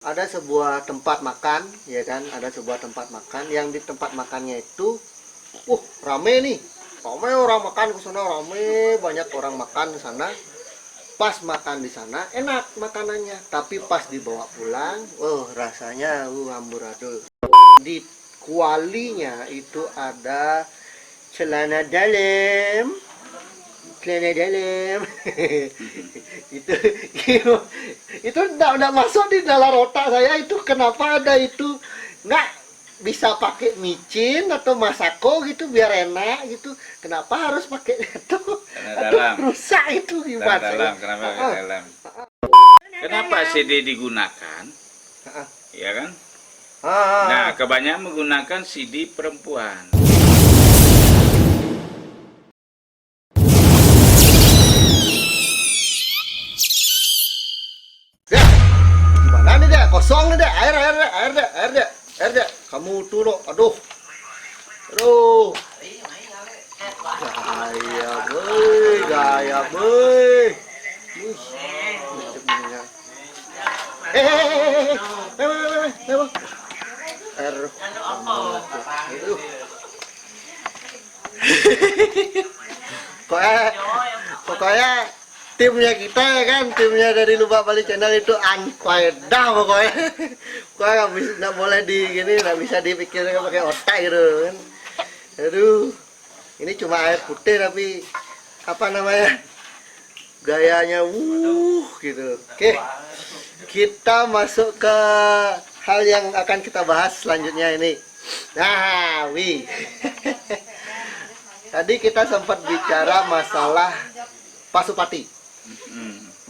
Ada sebuah tempat makan, ya kan? Ada sebuah tempat makan yang di tempat makannya itu, rame nih, rame orang makan ke sana, rame banyak orang makan ke sana. Pas makan di sana enak makanannya, tapi pas dibawa pulang, rasanya amburadul. Di kualinya itu ada celana dalam, itu itu udah masuk di dalam otak saya. Itu kenapa ada itu, nggak bisa pakai micin atau masako gitu biar enak gitu, kenapa harus pakai itu? Dalam Rusak itu gimana dalam kenapa dalam kenapa CD digunakan, ya kan? Nah, kebanyakan menggunakan CD perempuan. Ya, gimana nih deh, kosong nih deh, air deh, kamu tuh loh, aduh, gaya boy, pokoknya timnya kita ya kan, timnya dari Lubak Bali Channel itu anfaedah pokoknya. Pokoknya nggak boleh di gini, nggak bisa dipikirkan pakai otak gitu kan. Aduh, ini cuma air putih tapi apa namanya, gayanya gitu. Oke, kita masuk ke hal yang akan kita bahas selanjutnya ini. Nah, tadi kita sempat bicara masalah Pasupati.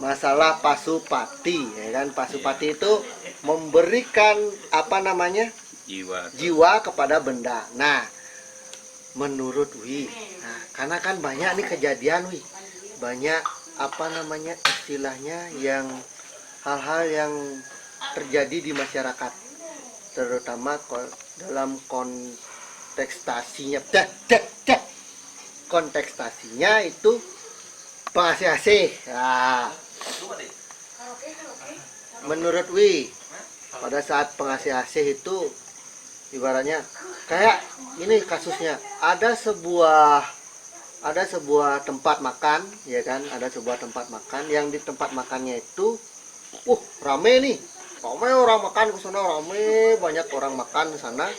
Masalah Pasupati, ya kan? Pasupati itu memberikan apa namanya, jiwa kepada benda. Nah, menurut karena kan banyak nih kejadian banyak apa namanya istilahnya, yang hal-hal yang terjadi di masyarakat, terutama dalam kontekstasinya itu pengasih-asih. Nah, menurut pada saat pengasih-asih itu ibaratnya kayak ini kasusnya, ada sebuah tempat makan, ya kan? Ada sebuah tempat makan yang di tempat makannya itu rame nih, rame orang makan ke sana, rame banyak orang makan ke sana.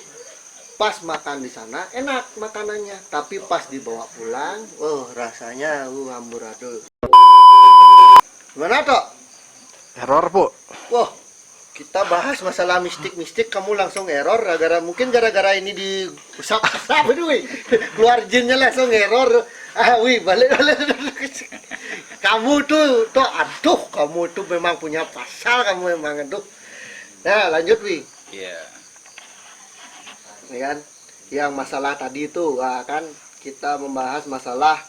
Pas makan di sana enak makanannya, tapi pas dibawa pulang, rasanya amburadul. Gimana Tok? Error, Bu. Wah, kita bahas masalah mistik-mistik, kamu langsung error mungkin gara-gara ini diusap-usap itu keluar jinnya langsung error. Balik. Kamu tuh aduh, kamu tuh memang punya pasal, kamu memang aduh. Nah, lanjut Iya. Ya kan, yang masalah tadi itu kan kita membahas masalah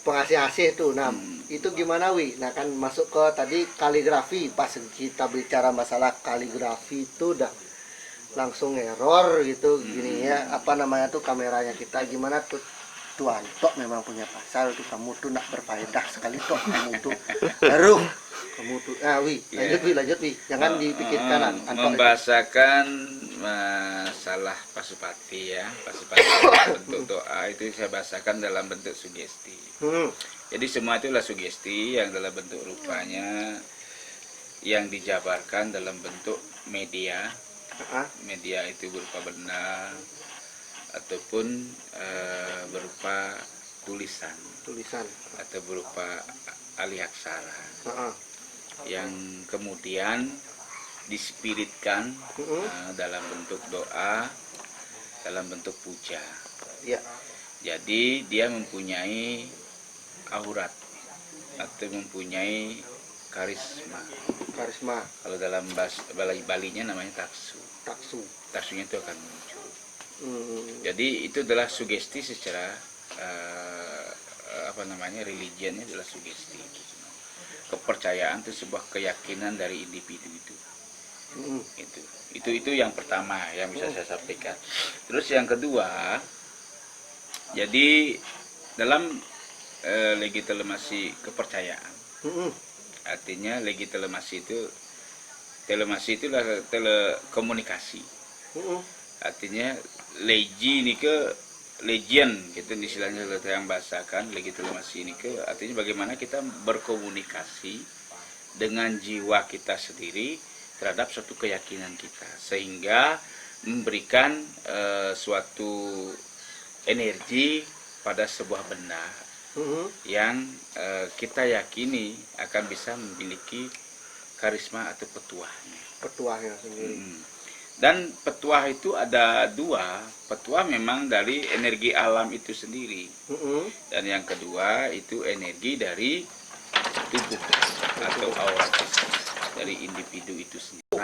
pengasih-asih tuh. Nah, itu gimana Nah, kan masuk ke tadi kaligrafi. Pas kita bicara masalah kaligrafi itu udah langsung error gitu, gini ya, apa namanya tuh, kameranya kita gimana tuh. Tuan Tok memang punya pasal tuh, kamu tuh nak berfaedah sekali Tok, kamu tuh baru kamu tuh lanjut jangan dipikirkan membahasakan masalah Pasupati ya. Pasupati bentuk doa itu saya bahasakan dalam bentuk sugesti. Jadi semua itulah sugesti yang dalam bentuk rupanya yang dijabarkan dalam bentuk media. Media itu berupa benda ataupun berupa tulisan atau berupa aliaksara yang kemudian dispiritkan dalam bentuk doa, dalam bentuk puja. Jadi dia mempunyai aurat atau mempunyai karisma. Kalau dalam bahasa Balinya namanya taksunya itu akan muncul. Jadi itu adalah sugesti secara religiannya adalah sugesti. Kepercayaan itu sebuah keyakinan dari individu itu. Itu yang pertama yang bisa saya sampaikan. Terus yang kedua, jadi dalam legitimasi kepercayaan, artinya legitimasi itu telemasi itulah telekomunikasi. Heeh. Artinya legi ini ke legion gitu istilahnya yang bahasakan legi telemasi ini ke artinya bagaimana kita berkomunikasi dengan jiwa kita sendiri terhadap suatu keyakinan kita sehingga memberikan suatu energi pada sebuah benda yang kita yakini akan bisa memiliki karisma atau Petuahnya sendiri. Dan petuah itu ada dua. Petuah memang dari energi alam itu sendiri. Dan yang kedua itu energi dari tubuh atau aura dari individu itu sendiri.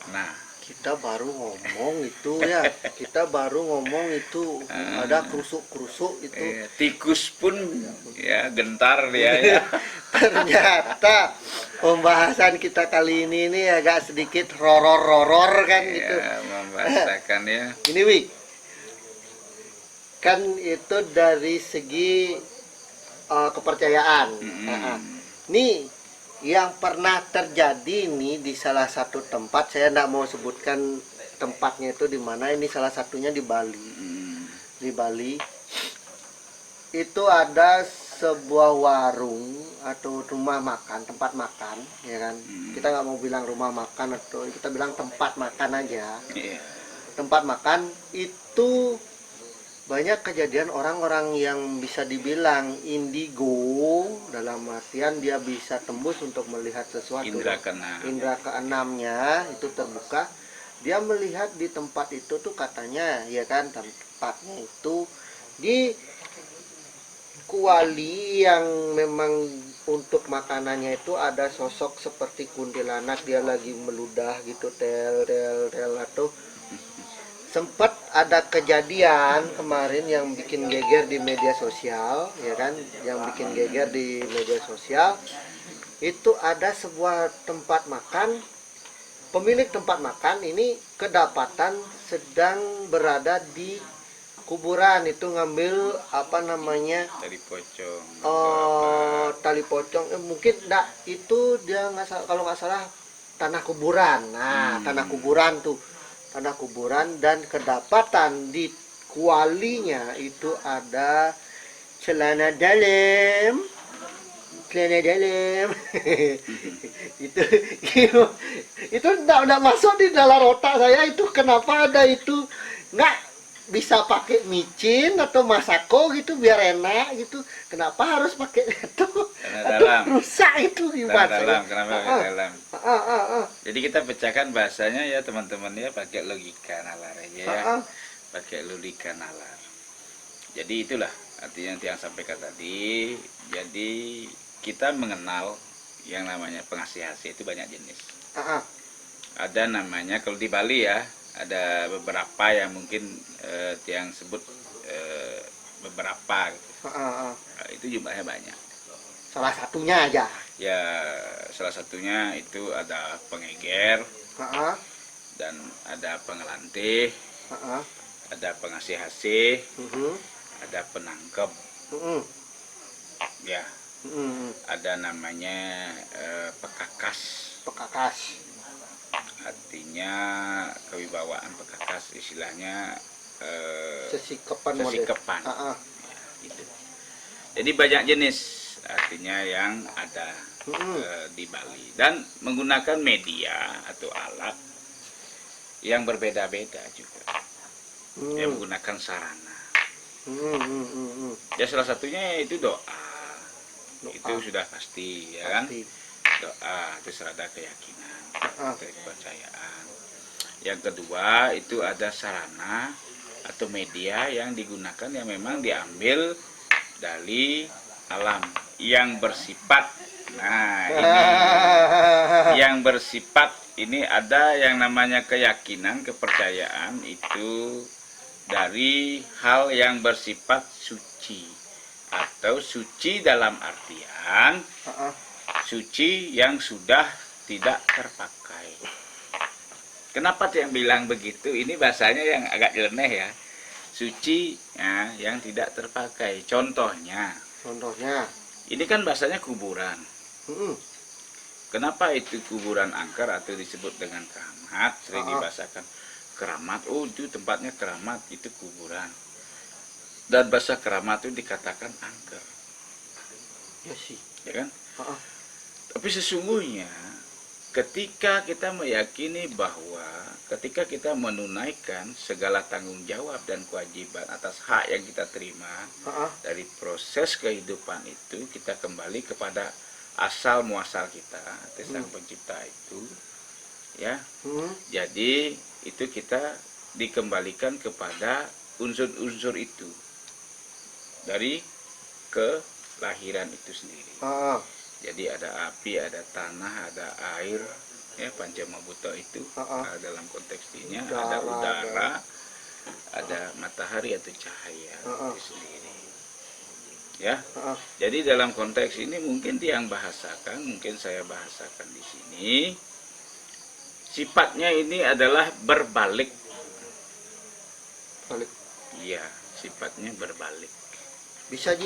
Nah, kita baru ngomong itu ya. Kita baru ngomong itu ada krusuk-krusuk itu. Tikus pun ya gentar dia ya. Ternyata pembahasan kita kali ini agak sedikit horor-horor kan gitu. Ya, membahasakan ya. Ini Wi, kan itu dari segi kepercayaan. Nih yang pernah terjadi nih di salah satu tempat, saya tidak mau sebutkan tempatnya itu di mana. Ini salah satunya di Bali. Di Bali itu ada sebuah warung atau rumah makan, tempat makan, ya kan? Kita nggak mau bilang rumah makan atau kita bilang tempat makan aja. Tempat makan itu banyak kejadian orang-orang yang bisa dibilang indigo, dalam artian dia bisa tembus untuk melihat sesuatu. Indra keenamnya itu terbuka. Dia melihat di tempat itu tuh katanya, ya kan, tempatnya itu di kuali yang memang untuk makanannya itu ada sosok seperti kuntilanak, dia lagi meludah gitu, tel atau sempat ada kejadian kemarin yang bikin geger di media sosial, ya kan, yang bikin geger di media sosial itu ada sebuah tempat makan, pemilik tempat makan ini kedapatan sedang berada di kuburan, itu ngambil apa namanya tali pocong, mungkin enggak, itu dia nggak salah, kalau nggak salah tanah kuburan. Nah, tanah kuburan dan kedapatan di kualinya itu ada celana dalam itu enggak masuk di dalam otak saya, itu kenapa ada itu, nggak bisa pakai micin atau masako gitu biar enak gitu, kenapa harus pakai itu atau rusak itu gimana? Dalam. Jadi kita pecahkan bahasanya ya teman-teman ya, pakai logika nalar aja ya. Pakai logika nalar. Jadi itulah artinya yang sampaikan tadi. Jadi kita mengenal yang namanya pengasih hasil itu banyak jenis. Ada namanya kalau di Bali ya, ada beberapa yang mungkin yang sebut beberapa gitu. Itu jumlahnya banyak. Salah satunya aja. Ya, salah satunya itu ada pengeger, dan ada pengelantih, ada pengasih hasih, ada penangkep, ya, ada namanya pekakas. Artinya kewibawaan pekakas, istilahnya sesikepan. Ya, gitu. Jadi banyak jenis artinya yang ada di Bali, dan menggunakan media atau alat yang berbeda-beda juga. Yang menggunakan sarana. Ya salah satunya itu doa. Itu sudah pasti ya kan. Doa itu serada keyakinan, kepercayaan. Yang kedua itu ada sarana atau media yang digunakan yang memang diambil dari alam yang bersifat. Nah, ini yang bersifat ini ada yang namanya keyakinan, kepercayaan itu dari hal yang bersifat suci, atau suci dalam artian suci yang sudah tidak terpakai. Kenapa yang bilang begitu? Ini bahasanya yang agak nyeleneh ya. Suci ya, yang tidak terpakai. Contohnya, ini kan bahasanya kuburan. Kenapa itu kuburan angker atau disebut dengan keramat? Sering dibahasakan keramat. Oh, itu tempatnya keramat, itu kuburan. Dan bahasa keramat itu dikatakan angker. Ya sih. Ya kan? Tapi sesungguhnya ketika kita meyakini bahwa ketika kita menunaikan segala tanggung jawab dan kewajiban atas hak yang kita terima dari proses kehidupan itu, kita kembali kepada asal muasal kita, Sang Pencipta itu, ya. Jadi itu kita dikembalikan kepada unsur-unsur itu dari kelahiran itu sendiri. Jadi ada api, ada tanah, ada air, ya Pancamabhuta itu dalam konteks ini ada udara, ada matahari atau cahaya itu sendiri. Ya, jadi dalam konteks ini mungkin yang bahasakan, mungkin saya bahasakan di sini. Sifatnya ini adalah berbalik. Balik. Iya, sifatnya berbalik. Bisa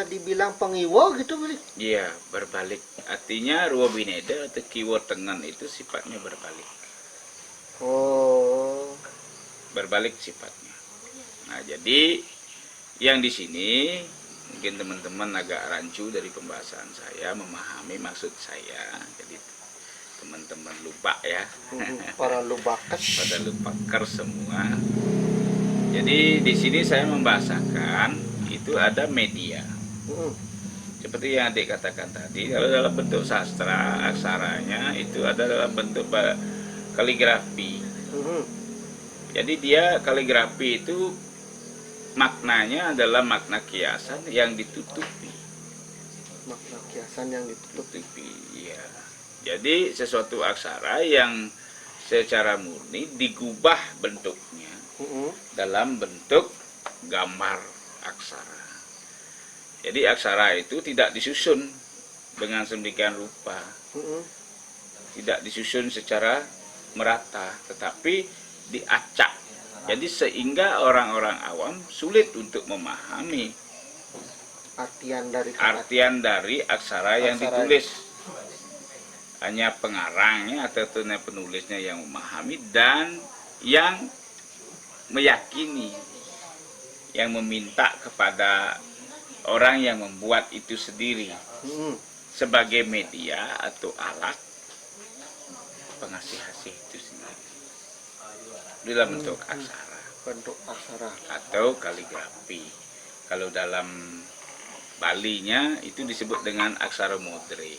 dibilang pengiwo gitu beli. Iya, berbalik. Artinya ruwa bineda atau kiwo tengan itu sifatnya berbalik. Oh. Berbalik sifatnya. Nah, jadi yang di sini mungkin teman-teman agak rancu dari pembahasan saya memahami maksud saya. Jadi teman-teman lupa ya. Para lubakers. Pada lubakers semua. Jadi di sini saya membahasakan itu ada media. Seperti yang adik katakan tadi, kalau dalam bentuk sastra aksaranya itu ada dalam bentuk kaligrafi. Jadi dia kaligrafi itu maknanya adalah makna kiasan yang ditutupi. Makna kiasan yang ditutupi. Iya. Jadi sesuatu aksara yang secara murni digubah bentuknya dalam bentuk gambar aksara. Jadi aksara itu tidak disusun dengan sedemikian rupa, tidak disusun secara merata, tetapi diacak. Jadi sehingga orang-orang awam sulit untuk memahami artian dari aksara yang ditulis. Hanya pengarangnya atau penulisnya yang memahami dan yang meyakini, yang meminta kepada orang yang membuat itu sendiri sebagai media atau alat pengasih-asih itu sendiri dalam bentuk aksara atau kaligrafi. Kalau dalam Balinya itu disebut dengan aksara modre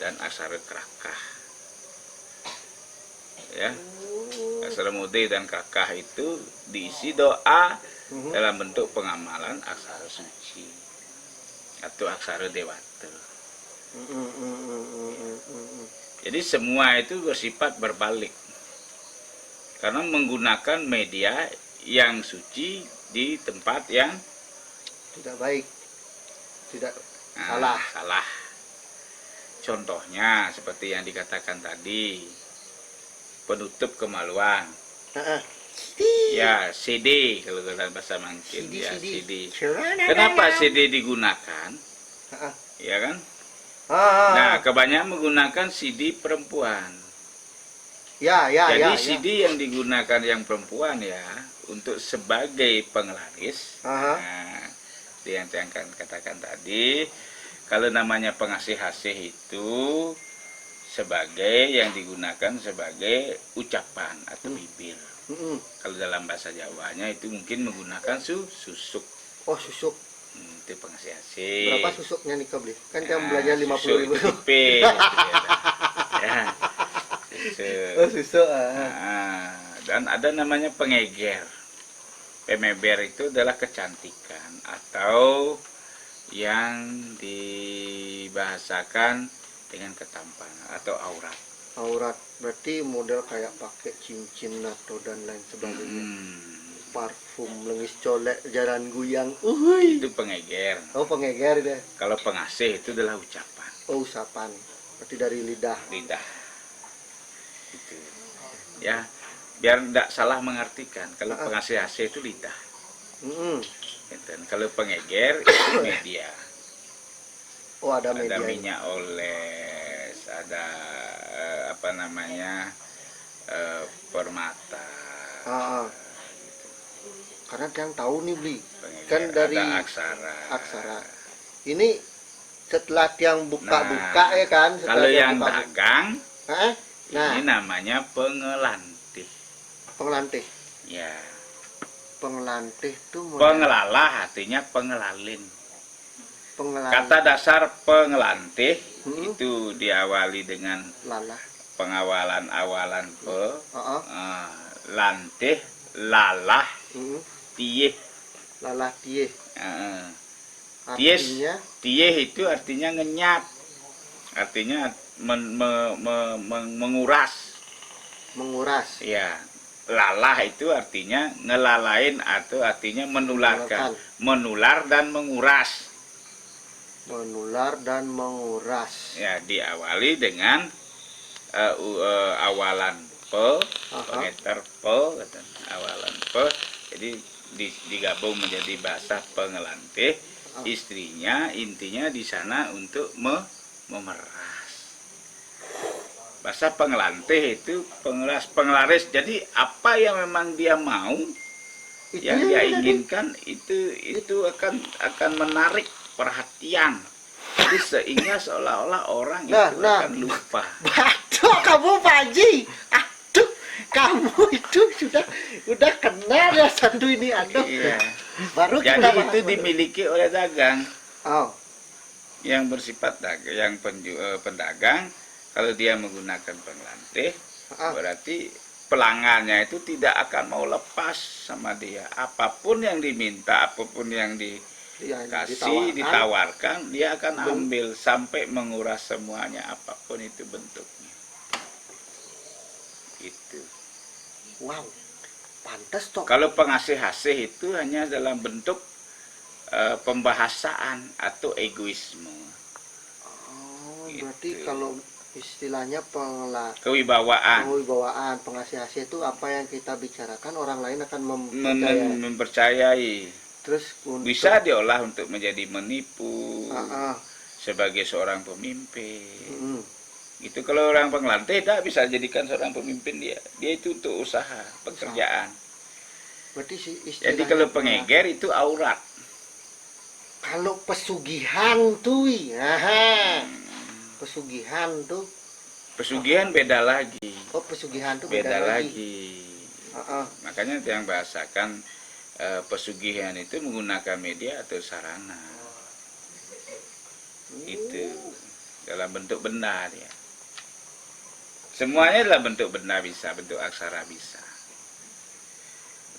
dan aksara krakah. Ya, aksara modre dan krakah itu diisi doa dalam bentuk pengamalan aksara suci atau aksara dewata. Jadi semua itu bersifat berbalik karena menggunakan media yang suci di tempat yang tidak baik, tidak salah. Contohnya seperti yang dikatakan tadi, penutup kemaluan. Ya, CD kalau dalam bahasa Mangkin, ya CD. Kenapa CD digunakan? Ya kan? Nah, kebanyakan menggunakan CD perempuan. Jadi CD yang digunakan yang perempuan ya untuk sebagai penglaris. Nah, yang saya katakan tadi, kalau namanya pengasih-asih itu sebagai yang digunakan sebagai ucapan atau bibir. Kalau dalam bahasa Jawanya itu mungkin menggunakan susuk. Oh, susuk. Itu pengasih-asih. Berapa susuknya nih beli? Kan kita belajar 50.000. Ya. Susuk. Dan ada namanya pengeger. Pemeber itu adalah kecantikan atau yang dibahasakan dengan ketampanan atau aurat. Aurat berarti model kayak pakai cincin atau dan lain sebagainya. Parfum, lengis colek, jaran guyang. Itu pengeger. Oh, pengeger deh. Kalau pengasih itu adalah ucapan. Oh, ucapan. Berarti dari lidah. Lidah. Itu. Ya, biar tidak salah mengartikan. Kalau pengasih-asih itu lidah. Dan kalau pengeger itu media. Oh, ada media. Ada minyak oles, ada apa namanya permata. Ah, ah. Karena yang tahu nih Bli, Pengeger, kan dari ada aksara. aksara. Ini setelah yang buka-buka Nah, ya kan. Setelah kalau tiang yang buka-buka. dagang, Nah, ini namanya pengelantih. pengelantih. Ya, Pengelantih tuh pengelala artinya pengelalin. pengelan Kata dasar pengelantih Hmm. itu diawali dengan lalah. pengawalan-awalan Heeh. lantih, lalah, Hmm. tiyeh. Lalah tieh. Ties, Artinya tiyeh itu artinya ngenyat, artinya menguras. menguras. Ya, lalah itu artinya ngelalain atau artinya menularkan, menular dan menguras. Menular dan menguras. Ya, diawali dengan awalan pengeter awalan jadi digabung menjadi bahasa pengelantih. Istrinya intinya di sana untuk memeras. Bahasa pengelantih itu penglaris. Jadi apa yang memang dia mau, yang dia inginkan itu akan menarik perhatian. Jadi sehingga seolah-olah orang itu akan lupa. Aduh, kamu Pak Haji. Aduh, kamu itu udah kenal ya satu ini. Aduh. Iya. Baru Jadi kita itu dimiliki oleh dagang. Oh. Yang bersifat dagang, yang pedagang, kalau dia menggunakan pengelantih, berarti pelanggannya itu tidak akan mau lepas sama dia. Apapun yang diminta, apapun yang dikasih, ditawarkan, dia akan ambil sampai menguras semuanya, apapun itu bentuknya. Itu. Wow, pantas toh. Kalau pengasih-asih itu hanya dalam bentuk pembahasaan atau egoisme. Oh, Gitu. berarti kalau istilahnya kewibawaan, pengasih-asih itu apa yang kita bicarakan orang lain akan mempercayai. Terus bisa diolah untuk menjadi menipu sebagai seorang pemimpin. Itu kalau orang pengelantih tidak bisa jadikan seorang pemimpin dia itu untuk usaha pekerjaan. Berarti jadi kalau pengeger itu aurat. Kalau pesugihan tuh, pesugihan beda lagi. Oh, pesugihan tuh beda lagi. Makanya yang bahasakan pesugihan itu menggunakan media atau sarana. Itu dalam bentuk benda ya. Semuanya dalam bentuk benda bisa, bentuk aksara bisa.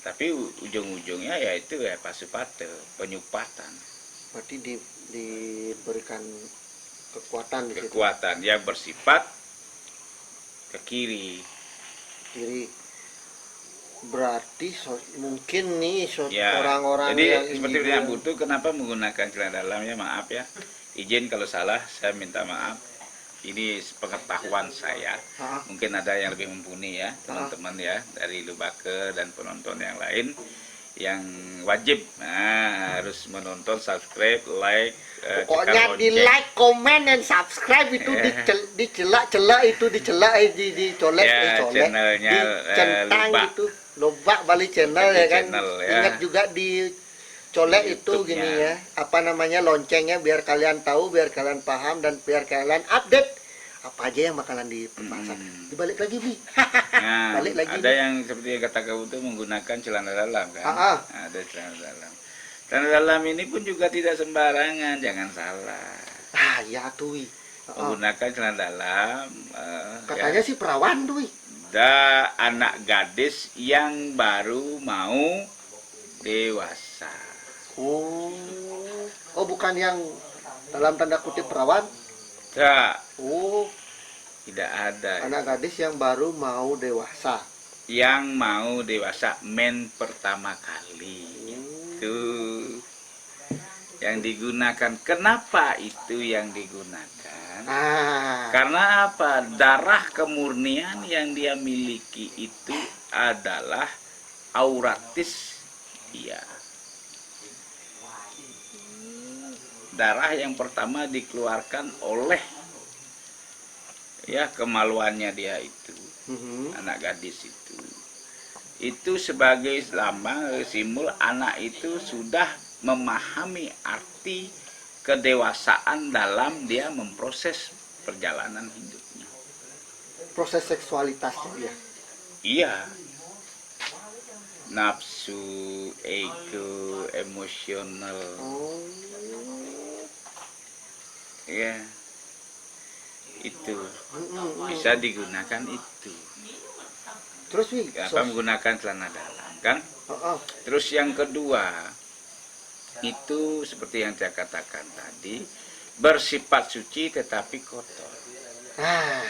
Tapi ujung-ujungnya yaitu pasupate, penyupatan. Berarti diberikan kekuatan di situ. Kekuatan yang bersifat ke kiri. Berarti mungkin nih ya, orang-orang jadi yang seperti yang butuh kenapa menggunakan celana dalamnya, maaf ya, izin kalau salah saya minta maaf. Ini pengetahuan saya, mungkin ada yang lebih mumpuni ya teman-teman ya dari Lubake dan penonton yang lain yang wajib harus menonton, subscribe, like, pokoknya di like, comment, dan subscribe itu dicelak dicolek channelnya dicentang itu Lobak Bali channel ya kan channel, ya. Ingat juga dicolek itu gini ya, apa namanya, loncengnya, biar kalian tahu, biar kalian paham, dan biar kalian update apa aja yang bakalan dipasang. Dibalik lagi Bi. Balik lagi. Ada yang seperti yang kata kamu tuh menggunakan celana dalam kan? Ada celana dalam. Celana dalam ini pun juga tidak sembarangan, jangan salah. Ya tuh. Menggunakan celana dalam. Katanya sih perawan tuh. Ada anak gadis yang baru mau dewasa. Oh, bukan yang dalam tanda kutip perawan? Tidak. Tidak ada. Anak gadis yang baru mau dewasa. Yang mau dewasa pertama kali. Itu yang digunakan. Kenapa itu yang digunakan? Karena apa? Darah kemurnian yang dia miliki itu adalah auratis dia. Darah yang pertama dikeluarkan oleh ya kemaluannya dia itu, Mhm. anak gadis itu sebagai lambang simbol anak itu sudah memahami arti kedewasaan dalam dia memproses perjalanan hidupnya. Proses seksualitasnya dia. Iya, nafsu, ego, emosional, Oh. ya itu Mm-mm. bisa digunakan itu. Terus wi, Apa menggunakan celana dalam kan? oh. Terus yang kedua itu seperti yang saya katakan tadi, bersifat suci tetapi kotor. Ah,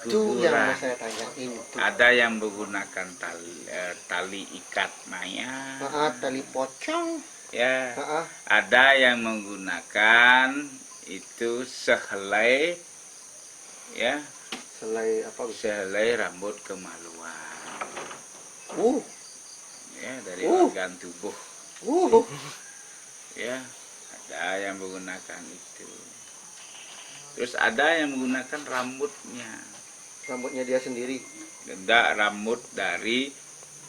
itu yang mau saya tanyain itu. Ada yang menggunakan tali ikat mayat, Tali pocong. ya. Ah. Ada yang menggunakan itu sehelai, ya, Selai apa? sehelai rambut kemaluan, ya, dari organ tubuh, ya. Ada yang menggunakan itu. Terus ada yang menggunakan rambutnya. Rambutnya dia sendiri. Enggak, rambut dari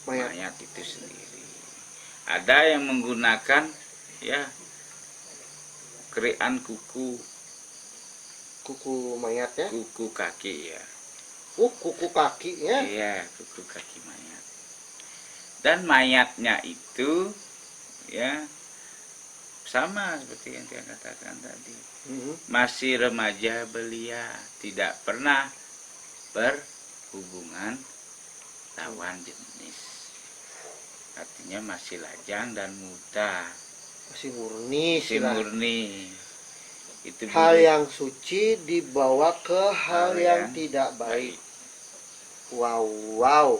Mayat. mayat itu sendiri. Ada yang menggunakan, ya, kerian kuku Mayat ya. kuku kaki, ya. Kuku kakinya. Iya, kuku kaki mayat. Dan mayatnya itu, ya, sama seperti yang saya katakan tadi. Masih remaja belia, tidak pernah berhubungan lawan jenis. Artinya masih lajang dan muda, Masih murni. masih murni. Itu Hal dulu. yang suci dibawa ke hal yang yang tidak baik. Wow.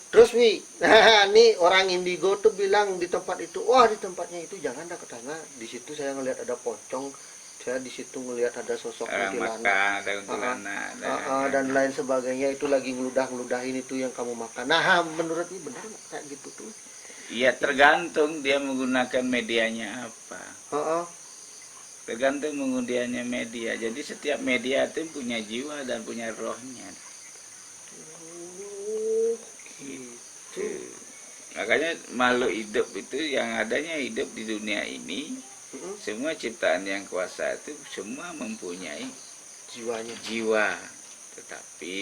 Terus wi, nah nih orang indigo tuh bilang di tempat itu, wah di tempatnya itu jangan dah ke sana. Di situ saya ngelihat ada pocong, saya di situ ngelihat ada sosok Orang kuntilanak. makan, ada kuntilanak, Dan lain sebagainya itu lagi ngeludah-ngeludahin itu yang kamu makan. Nah, menurut ini benar nggak kayak gitu tuh? Iya, tergantung dia menggunakan medianya apa. Tergantung menggunakannya media. Jadi setiap media itu punya jiwa dan punya rohnya. Gitu. Makanya makhluk hidup itu yang adanya hidup di dunia ini, semua ciptaan yang kuasa itu semua mempunyai Jiwanya. jiwa. Tetapi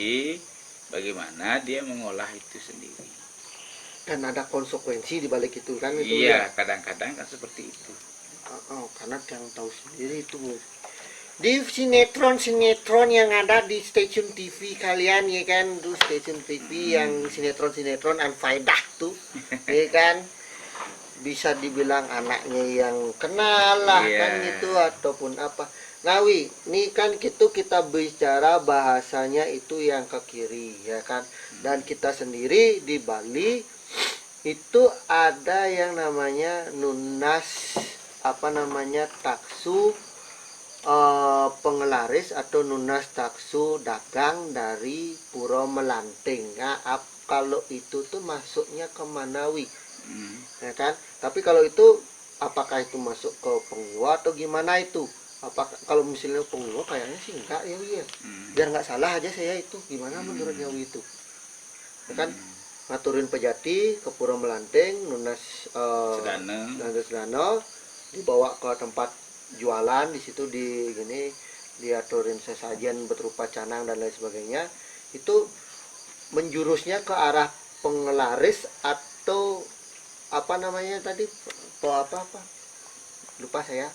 bagaimana dia mengolah itu sendiri. Dan ada konsekuensi di balik itu kan itu. Iya, kadang-kadang kan seperti itu. Karena yang tahu sendiri itu di sinetron yang ada di stasiun TV kalian ya kan, tuh stasiun TV yang sinetron Anfaidah tuh ya kan, bisa dibilang anaknya yang kenal lah kan gitu ataupun apa. Nah wi, ini kan kita bicara bahasanya itu yang ke kiri ya kan, dan kita sendiri di Bali itu ada yang namanya nunas taksu pengelaris atau nunas taksu dagang dari Puro Melanting. Nah, kalau itu tuh masuknya ke Manawi, ya kan? Tapi kalau itu apakah itu masuk ke Penghua atau gimana itu? Apakah kalau misalnya Penghua kayaknya sih enggak ya, ya. Biar nggak salah aja saya itu gimana menurut Yawi itu, ya kan? Ngaturin Pejati ke Puro Melanting, nunas Sedano dibawa ke tempat jualan, di situ diaturin sesajen berupa canang dan lain sebagainya. Itu menjurusnya ke arah pengelaris atau apa namanya tadi, apa lupa saya.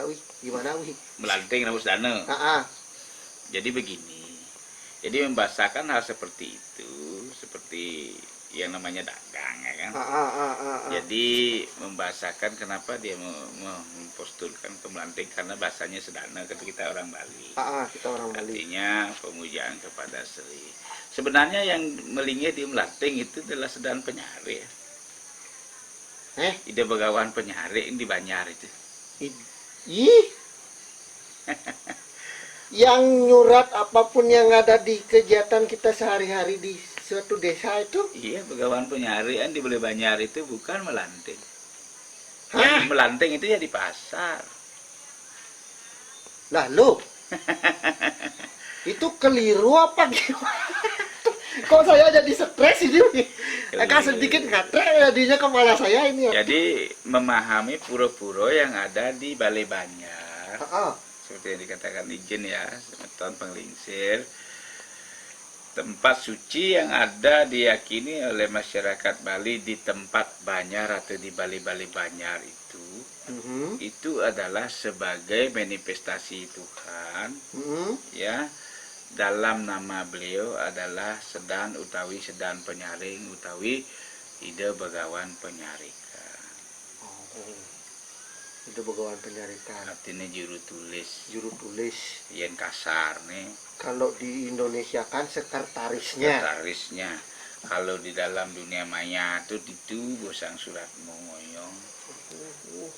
Wi, gimana Wi? Melanting Ramus Dana. Jadi begini, jadi membahasakan hal seperti itu, seperti yang namanya dagang ya kan. Jadi membahasakan kenapa dia memposturkan ke Melanting, karena bahasanya Sedana kita orang Bali. Kita orang Bali. Artinya pemujaan kepada Sri. Sebenarnya yang melingih di Melanting itu adalah Sedana Penyari. Ide Begawan Penyari di Banjar itu. Yang nyurat apapun yang ada di kegiatan kita sehari-hari di suatu desa itu. Iya, Begawan Penyarian di Beli Banjar itu bukan Melanting. Hah? Melanting itu ya di pasar. Lah lo. Itu keliru apa gimana? Kok saya jadi stres ini? Agak sedikit ngatrek jadinya kepala saya ini. Jadi memahami pura-pura yang ada di Balai Banjar, seperti yang dikatakan Ijen ya, Semeton Penglingsir, tempat suci yang ada diyakini oleh masyarakat Bali di tempat Banjar atau di Bali-Bali Banjar itu adalah sebagai manifestasi Tuhan, ya. Dalam nama beliau adalah Sedan utawi Sedan Penyaring utawi Ida Begawan Penyarikan. Ida Begawan Penyarikan. Artinya juru tulis. Juru tulis. Yang kasar nih. Kalau di Indonesia kan sekretarisnya. Sekretarisnya. Kalau di dalam dunia maya itu gosang surat moyong.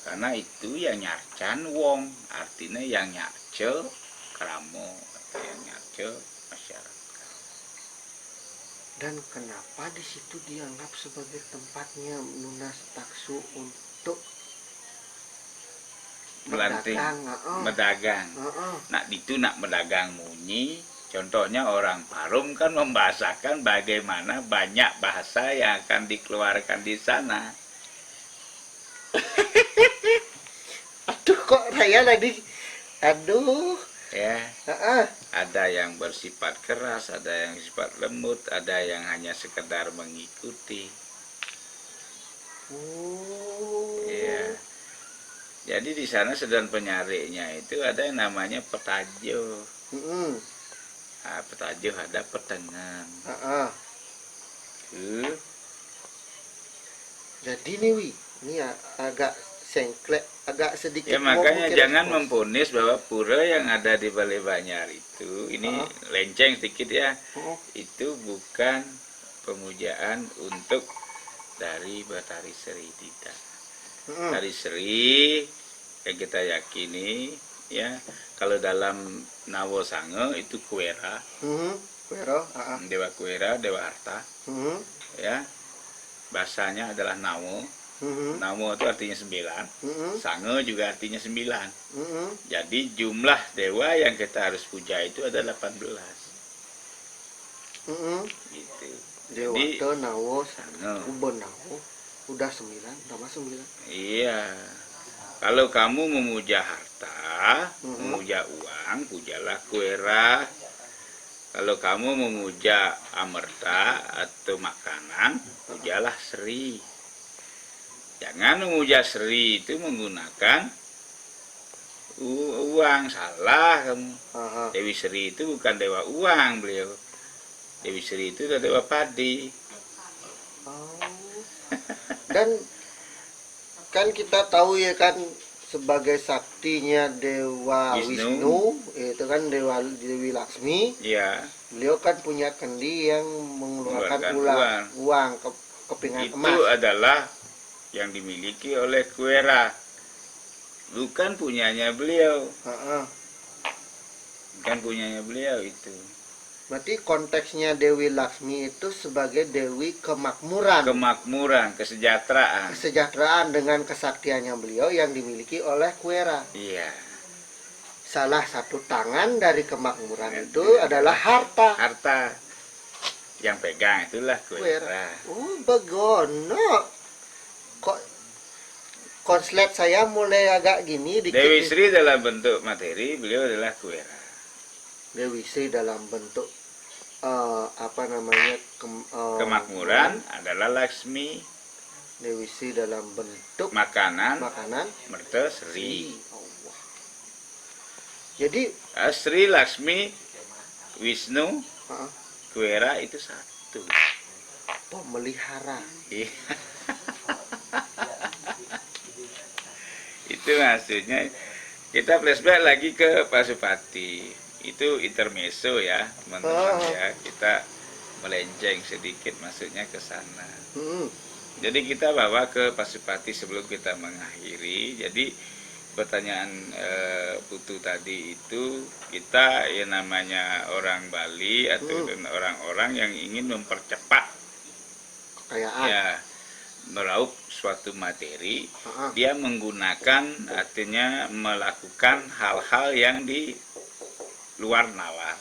Karena itu yang nyarcan wong, artinya yang nyarce kramo. Yang nyarce masyarakat. Dan kenapa di situ dianggap sebagai tempatnya Nunas Taksu untuk berdagang. Nak itu nak berdagang munyi. Contohnya orang Parum kan membahasakan bagaimana banyak bahasa yang akan dikeluarkan di sana. Aduh, kok saya tadi, aduh. Ya, ada yang bersifat keras, ada yang sifat lembut, ada yang hanya sekedar mengikuti. Ya, jadi di sana Sedan Penyariknya itu ada yang namanya petajo. Nah, petajo ada petengan. Jadi nih, ini agak sengklek, agak sedikit. Ya makanya jangan memponis bahwa pura yang ada di Balai Banjar itu, ini lenceng sedikit ya, itu bukan pemujaan untuk dari Batari Seri, tidak. Batari Seri yang kita yakini ya, kalau dalam Nawo Sange itu Kuera, Dewa Kuera, Dewa Harta, ya bahasanya adalah Nawo. Namo itu artinya 9, Sange juga artinya 9. Jadi jumlah dewa yang kita harus puja itu ada 18. Gitu. Dewa Jadi Nawo, Sange. Nawo, udah 9, tambah 9. Iya. Kalau kamu memuja harta, memuja uang, pujalah Kuera. Kalau kamu memuja amerta atau makanan, pujalah Sri. Jangan memuja Sri itu menggunakan uang, salah kamu. Dewi Sri itu bukan dewa uang beliau. Dewi Sri itu adalah dewa padi. Dan kan kita tahu ya kan, sebagai saktinya Dewa Wisnu itu kan Dewi Laksmi. Ya. Beliau kan punya kendi yang mengeluarkan uang kepingan emas. Itu adalah yang dimiliki oleh Kuera, bukan punyanya beliau. Bukan punyanya beliau itu. Berarti konteksnya Dewi Laksmi itu sebagai Dewi kemakmuran. Kemakmuran, kesejahteraan. Kesejahteraan dengan kesaktiannya beliau yang dimiliki oleh Kuera. Iya. Salah satu tangan dari kemakmuran itu adalah harta. Harta. Yang pegang itulah Kuera. Begono. Kok konslet saya mulai agak gini dikit. Dewi Sri dalam bentuk materi, beliau adalah Kuera. Dewi Sri dalam bentuk kemakmuran adalah Laksmi. Dewi Sri dalam bentuk makanan Merta Sri. Jadi Sri, Laksmi, Wisnu, Kuera itu satu. Pemelihara. Itu maksudnya. Kita flashback lagi ke Pasupati. Itu intermezzo ya, teman-teman ya. Kita melenceng sedikit maksudnya ke sana. Jadi kita bawa ke Pasupati sebelum kita mengakhiri. Jadi pertanyaan Putu tadi itu, kita ya namanya orang Bali atau orang-orang yang ingin mempercepat kekayaan. Ya, meraup suatu materi, dia menggunakan, artinya melakukan hal-hal yang di luar nalar.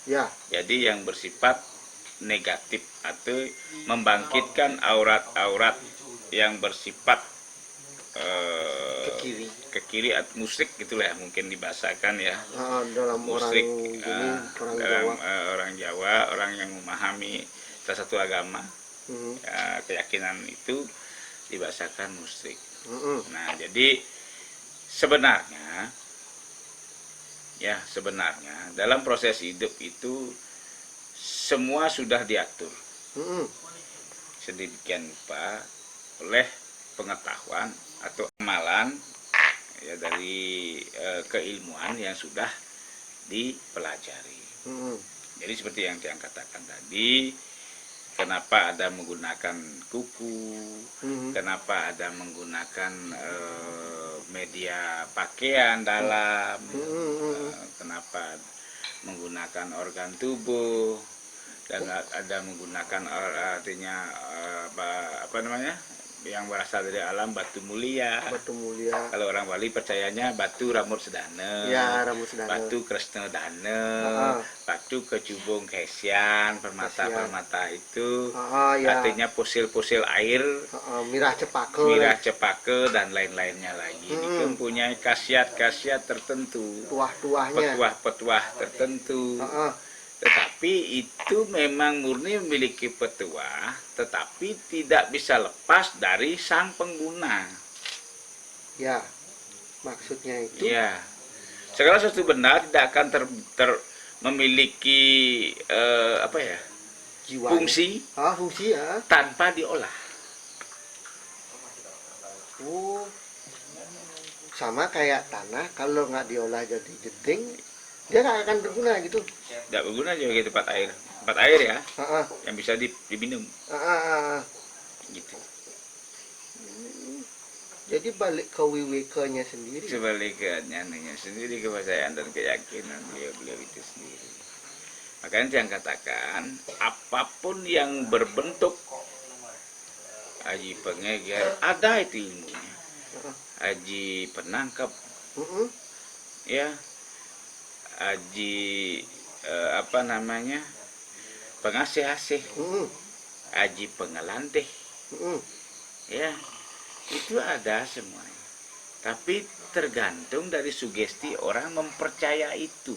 Ya. Jadi yang bersifat negatif atau membangkitkan aurat-aurat yang bersifat ke kiri atau musrik gitulah ya, mungkin dibahasakan ya. Dalam Musrik orang orang Jawa, orang yang memahami salah satu agama, keyakinan itu dibahasakan musrik. Nah, jadi sebenarnya dalam proses hidup itu semua sudah diatur sedemikian rupa oleh pengetahuan atau amalan ya dari keilmuan yang sudah dipelajari. Jadi seperti yang saya katakan tadi, kenapa ada menggunakan kuku, kenapa ada menggunakan media pakaian dalam, kenapa menggunakan organ tubuh, dan ada menggunakan artinya apa namanya yang berasal dari alam, batu mulia. Kalau orang Bali percayanya batu ramut sedana, batu kresna dana, batu kecubung kesian, permata itu artinya fosil-fosil air, mirah cepaka dan lain-lainnya lagi. Itu mempunyai khasiat-khasiat tertentu, petuah tertentu. Tetapi itu memang murni memiliki petuah, tetapi tidak bisa lepas dari sang pengguna. Ya, maksudnya itu. Ya, segala sesuatu benda tidak akan memiliki fungsi tanpa diolah. Sama kayak tanah, kalau nggak diolah jadi jeding, dia nggak akan berguna gitu. Tidak berguna juga gitu, tempat air ya, yang bisa diminum. Gitu. Jadi balik ke WWK-nya sendiri. Sebaliknya sendiri, kepercayaan dan keyakinan beliau itu sendiri. Makanya saya katakan apapun yang berbentuk aji pengeger ada itu ilmunya, aji penangkap, ya. Aji pengasih-asih, aji pengelantih, ya itu ada semuanya. Tapi tergantung dari sugesti orang mempercaya itu.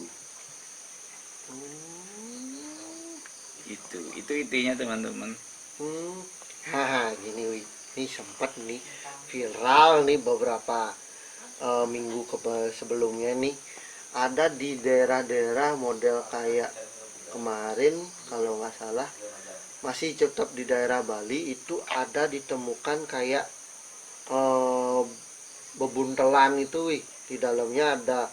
Itu intinya teman-teman. Gini ini sempat nih viral nih beberapa minggu sebelumnya nih. Ada di daerah-daerah model kayak kemarin kalau nggak salah masih tetap di daerah Bali, itu ada ditemukan kayak bebuntelan itu di dalamnya ada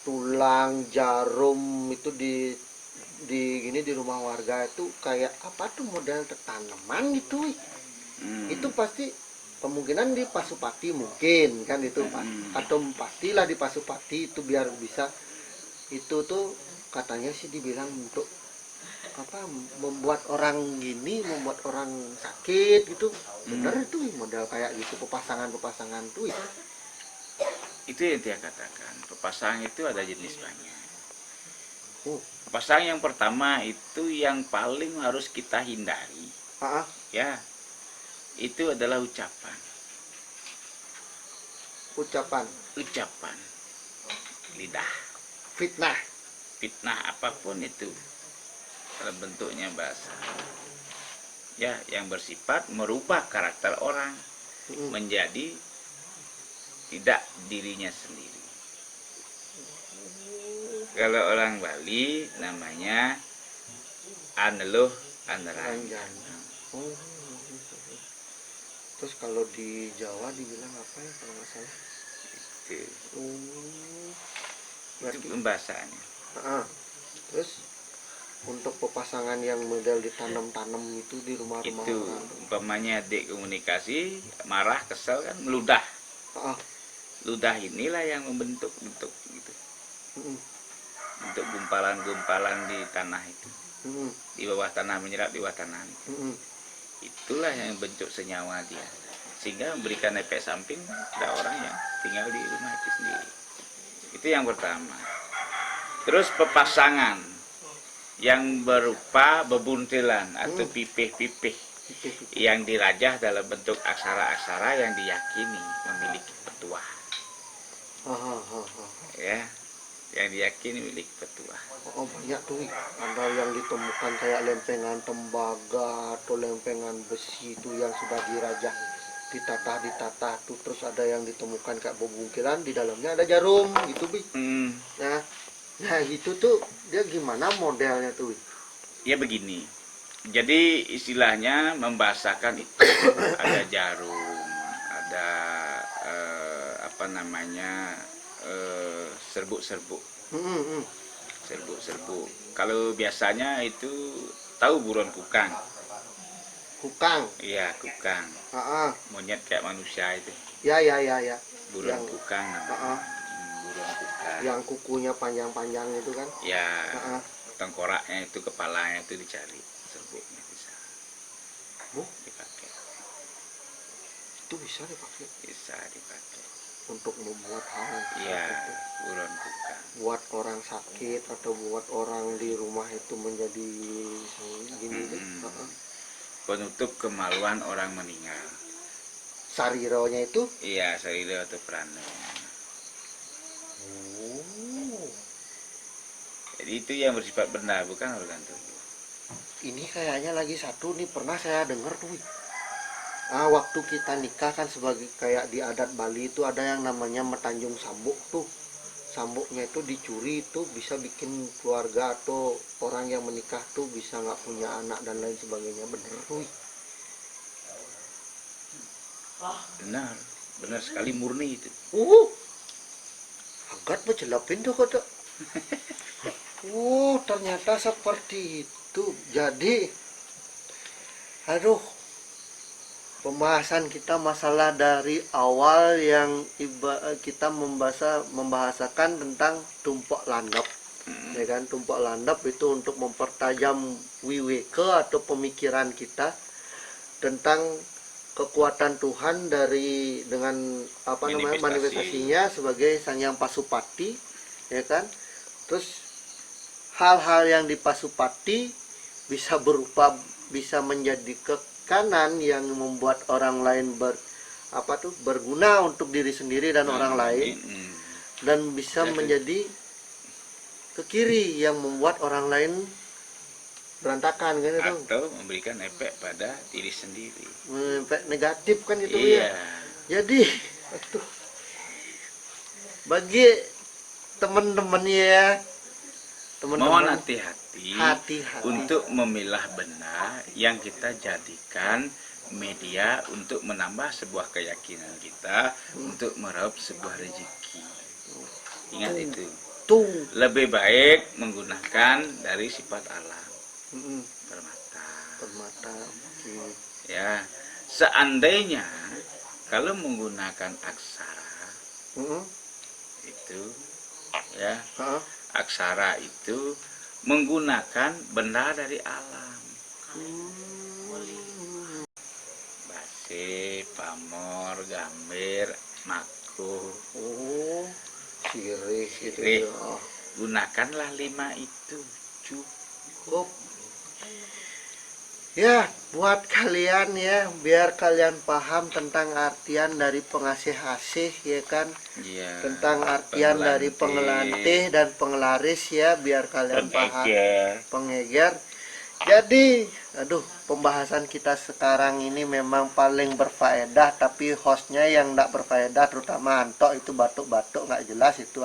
tulang jarum itu di rumah warga itu kayak apa tuh model tanaman gitu itu pasti kemungkinan di Pasupati mungkin kan itu atau pastilah di Pasupati itu biar bisa itu tuh katanya sih dibilang untuk membuat orang sakit gitu. Bener itu model kayak gitu pepasangan tuh itu yang dia katakan. Pepasangan itu ada jenis banyak. Pepasangan yang pertama itu yang paling harus kita hindari, ya, itu adalah ucapan lidah, fitnah apapun itu dalam bentuknya bahasa, ya, yang bersifat merubah karakter orang menjadi tidak dirinya sendiri. Kalau orang Bali namanya aneluh aneranjan. Terus kalau di Jawa dibilang apa ya kalau nggak salah? Itu pembahasannya. Terus untuk pepasangan yang model ditanam-tanam itu di rumah-rumah itu orang. Umpamanya adik komunikasi marah kesel kan meludah. Ludah inilah yang membentuk gitu. Untuk gumpalan-gumpalan di tanah itu. Di bawah tanah, menyerap di bawah tanah itu. Itulah yang bentuk senyawa dia, sehingga memberikan efek samping pada orang yang tinggal di rumah itu sendiri. Itu yang pertama. Terus pepasangan yang berupa bebuntilan atau pipih-pipih yang dirajah dalam bentuk aksara-aksara yang diyakini memiliki petuah. Ya, yang diyakini memiliki petuah. Oh, banyak tuh. Ada yang ditemukan kayak lempengan tembaga atau lempengan besi itu yang sudah dirajah, ditata tuh. Terus ada yang ditemukan kayak bebungkilan, di dalamnya ada jarum gitu, Bi. Nah itu tuh dia gimana modelnya tuh? Ya begini, jadi istilahnya membahasakan itu ada jarum, ada apa namanya serbuk-serbuk, serbuk-serbuk. Kalau biasanya itu tahu buron kukang? Kukang? Iya, kukang. Monyet kayak manusia itu. Ya. Buron kukang. Buron kukang. Yang kukunya panjang-panjang itu kan? Ya, tengkoraknya itu, kepalanya itu dicari, serbuknya bisa dipakai. Itu bisa dipakai? Bisa dipakai. Untuk membuat hal Iya, buron kukang. Buat orang sakit atau buat orang di rumah itu menjadi gini deh. Penutup kemaluan orang meninggal. Sarironya itu? Iya, sariro atau prana. Jadi itu yang bersifat benda, bukan organ tubuh. Ini kayaknya lagi satu nih, pernah saya dengar tuh. Waktu kita nikah kan sebagai kayak di adat Bali itu ada yang namanya metanjung sambuk tuh. Sambuknya itu dicuri itu bisa bikin keluarga atau orang yang menikah tuh bisa nggak punya anak dan lain sebagainya. Bener tuh. Benar sekali, murni itu. Agak berjelapin tuh kata. Ternyata seperti itu. Jadi, pembahasan kita masalah dari awal yang kita membahasakan tentang tumpak landap. Ya kan, tumpak landap itu untuk mempertajam wiweke atau pemikiran kita tentang kekuatan Tuhan dengan manifestasinya sebagai Sang Hyang Pasupati, ya kan. Terus hal-hal yang di Pasupati bisa menjadi kekanan yang membuat orang lain berguna untuk diri sendiri dan orang lain, dan bisa menjadi ke kiri yang membuat orang lain berantakan kan itu, atau memberikan efek pada diri sendiri, efek negatif kan gitu. Iya. Jadi bagi teman-teman ya, mohon hati-hati hati-hati untuk memilah benda yang kita jadikan media untuk menambah sebuah keyakinan kita, untuk meraup sebuah rezeki. Ingat itu. Lebih baik menggunakan dari sifat alam. Permata. Ya, seandainya kalau menggunakan aksara itu, ya, aksara itu menggunakan benda dari alam. Base, pamor, gambir, mako, sirih gitu ya. Gunakanlah 5 itu, cukup. Ya, buat kalian ya, biar kalian paham tentang artian dari pengasih-asih ya kan. Ya, tentang artian dari pengelantih dan pengelaris ya, biar kalian paham. Pengeger. Jadi, pembahasan kita sekarang ini memang paling berfaedah, tapi hostnya yang enggak berfaedah, terutama Anto itu batuk-batuk nggak jelas itu.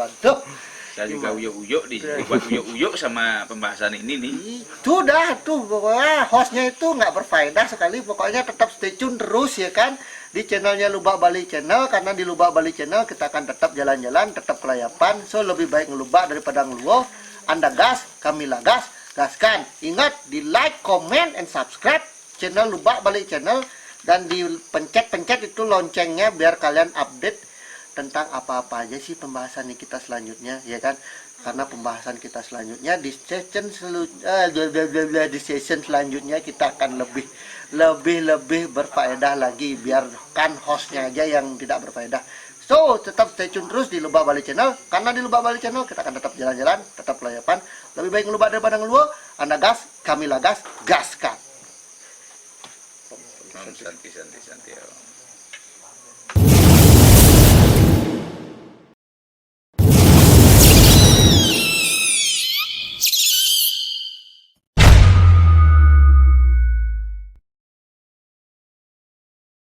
Saya juga uyuk-uyuk dibuat uyuk-uyuk sama pembahasan ini nih. Sudah tuh, pokoknya hostnya itu nggak berfaedah sekali. Pokoknya tetap stay tune terus ya kan di channelnya Lubak Bali Channel, karena di Lubak Bali Channel kita akan tetap jalan-jalan, tetap kelayapan. So lebih baik ngelubak daripada ngeluh. Anda gas, kami gas, gaskan. Ingat di like, comment, and subscribe channel Lubak Bali Channel, dan di pencet-pencet itu loncengnya biar kalian update tentang apa-apa aja sih pembahasan kita selanjutnya ya kan, karena pembahasan kita selanjutnya di session selanjutnya kita akan lebih berfaedah lagi, biarkan hostnya aja yang tidak berfaedah. So, tetap stay tune terus di Lubak Bali Channel. Karena di Lubak Bali Channel kita akan tetap jalan-jalan, tetap kelayapan. Lebih baik ngelubak daripada ngeluo. Anda gas, kami lagas, gaskan. Santi.